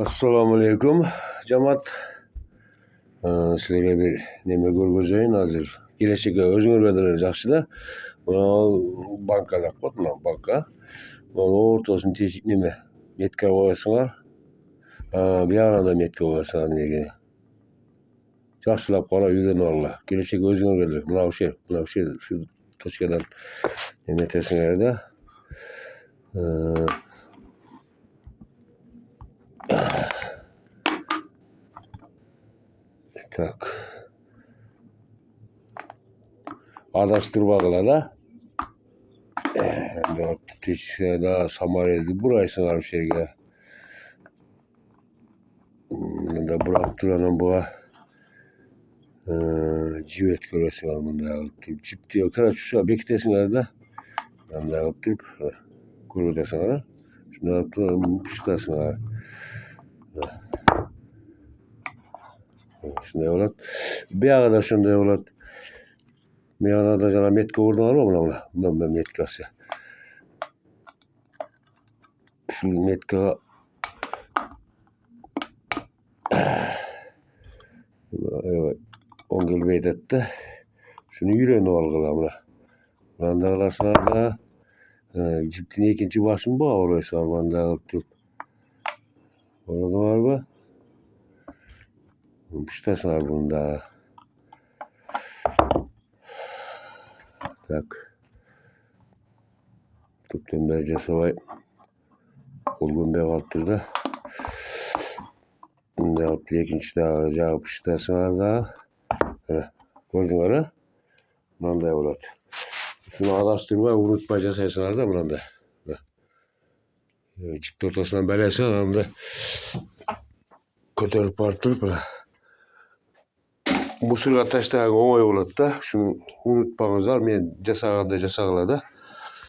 Assalamu alaikum. Cemaat, sizlerge bir neme görgözeyim hazır. Gelecekte özüңөр bedel jakşıda. Bankada qotma banka. Ortosun teşik neme metka koyarsыңар. Bir yana da metka koyarsыңар neге. Jakşılap qara үйрөнүp алгыла. Gelecek özüңөр bedel. Mına şu точкадан neme etesiңер da. Так. Adaştırmagıla da. Da samarezi buraysыңар bu şerge. Da bırak duranın buğa civet göresiңар mında alıp deyip. Cip diye kara çuşa bekitesiңар da. Mında alıp deyip. Görüdesiңar. Şunu alıp duranın piştasыңar. Şunday olat. Bir ağada şunday olat. Bir ağada jana metka urduңar mı buna? Buna metkası. Şu metka evet, 10 gelbeyt etti. Şunu yüreğini algıla buna. Bunda alasılar da ciptin ikinci başın bu orası var. Bunda alıp orada var mı? Piştas var bunda. Tak. Tupten bercesi var. Olgun bir altırda. Bunda alıp ikinci daha cevap piştas var da. Gördün ara. Bunda evlat. Şunu adaştırma unutmaca sayısılar da bunda. Çift ortasından belesi adamda kötülüp artırıp mısır ataştağın oğay olat da şunu unutmağınızlar men jasaganda jasagıla da